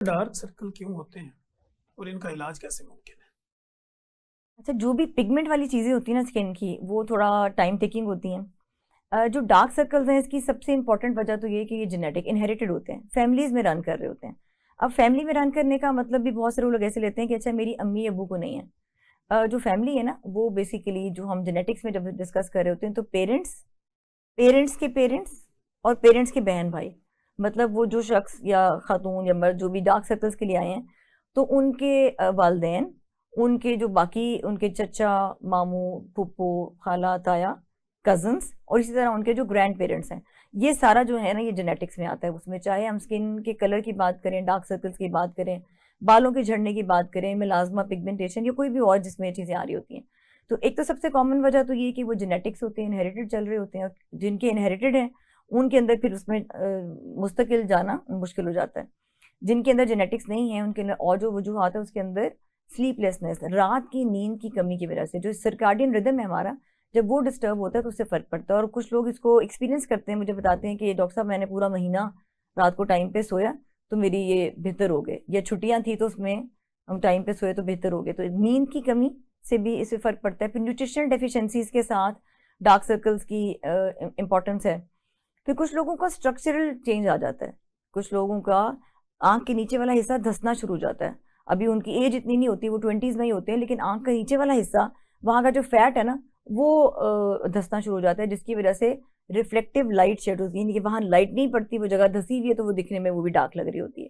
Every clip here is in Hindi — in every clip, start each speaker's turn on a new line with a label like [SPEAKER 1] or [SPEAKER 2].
[SPEAKER 1] डार्क सर्कल क्यों होते हैं और इनका इलाज कैसे मुमकिन है?
[SPEAKER 2] अच्छा, जो भी पिगमेंट वाली चीज़ें होती हैं ना स्किन की, वो थोड़ा टाइम टेकिंग होती हैं। जो डार्क सर्कल्स हैं, इसकी सबसे इंपॉर्टेंट वजह तो ये है कि ये जेनेटिक इनहेरिटेड होते हैं, फैमिलीज़ में रन कर रहे होते हैं। अब फैमिली में रन करने का मतलब भी बहुत सारे लोग ऐसे लेते हैं कि अच्छा मेरी अम्मी अबू को नहीं है। जो फैमिली है ना, वो बेसिकली जो हम जेनेटिक्स में जब डिस्कस कर रहे होते हैं, तो पेरेंट्स, पेरेंट्स के पेरेंट्स और पेरेंट्स के बहन भाई, मतलब वो जो शख्स या खातून या मर्द जो भी डार्क सर्कल्स के लिए आए हैं, तो उनके वालदेन, उनके जो बाकी उनके चचा, मामू, फूफू, खाला, ताया, कजन्स, और इसी तरह उनके जो ग्रैंड पेरेंट्स हैं, ये सारा जो है ना, ये जेनेटिक्स में आता है। उसमें चाहे हम स्किन के कलर की बात करें, डार्क सर्कल्स की बात करें, बालों के झड़ने की बात करें, मिलाजमा, पिगमेंटेशन, या कोई भी और जिसमें ये चीज़ें आ रही होती हैं। तो एक तो सबसे कॉमन वजह तो ये है कि वो जेनेटिक्स होते हैं, इनहेरिटेड चल रहे होते हैं, और जिनके इनहेरिटेड हैं उनके अंदर फिर उसमें मुस्तकिल जाना मुश्किल हो जाता है। जिनके अंदर जेनेटिक्स नहीं है, उनके अंदर और जो वजूहत है, उसके अंदर स्लीपलेसनेस, रात की नींद की कमी की वजह से, जो सर्काडियन रिदम है हमारा, जब वो डिस्टर्ब होता है तो उससे फ़र्क पड़ता है। और कुछ लोग इसको एक्सपीरियंस करते हैं, मुझे बताते हैं कि डॉक्टर साहब मैंने पूरा महीना रात को टाइम पे सोया तो मेरी ये बेहतर हो गए, या छुट्टियां थी तो उसमें हम टाइम पे सोए तो बेहतर हो गए। तो नींद की कमी से भी इससे फ़र्क पड़ता है। फिर न्यूट्रिशनल डेफिशिएंसीज के साथ डार्क सर्कल्स की इम्पोर्टेंस है। फिर कुछ लोगों का स्ट्रक्चरल चेंज आ जाता है। कुछ लोगों का आँख के नीचे वाला हिस्सा धँसना शुरू हो जाता है। अभी उनकी एज इतनी नहीं होती, वो 20s में ही होते हैं, लेकिन आँख का नीचे वाला हिस्सा, वहाँ का जो फैट है ना, वो धँसना शुरू हो जाता है, जिसकी वजह से रिफ्लेक्टिव लाइट शेड होती है, यानी कि वहाँ लाइट नहीं पड़ती, वो जगह धँसी हुई है, तो वो दिखने में वो भी डार्क लग रही होती है।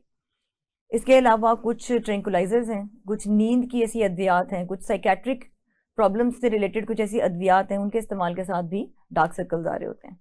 [SPEAKER 2] इसके अलावा कुछ ट्रैंक्विलाइजर्स हैं, कुछ नींद की ऐसी अद्वियात हैं, कुछ साइकेट्रिक प्रॉब्लम्स से रिलेटेड कुछ ऐसी अद्वियात हैं, उनके इस्तेमाल के साथ भी डार्क सर्कल्स आ रहे होते हैं।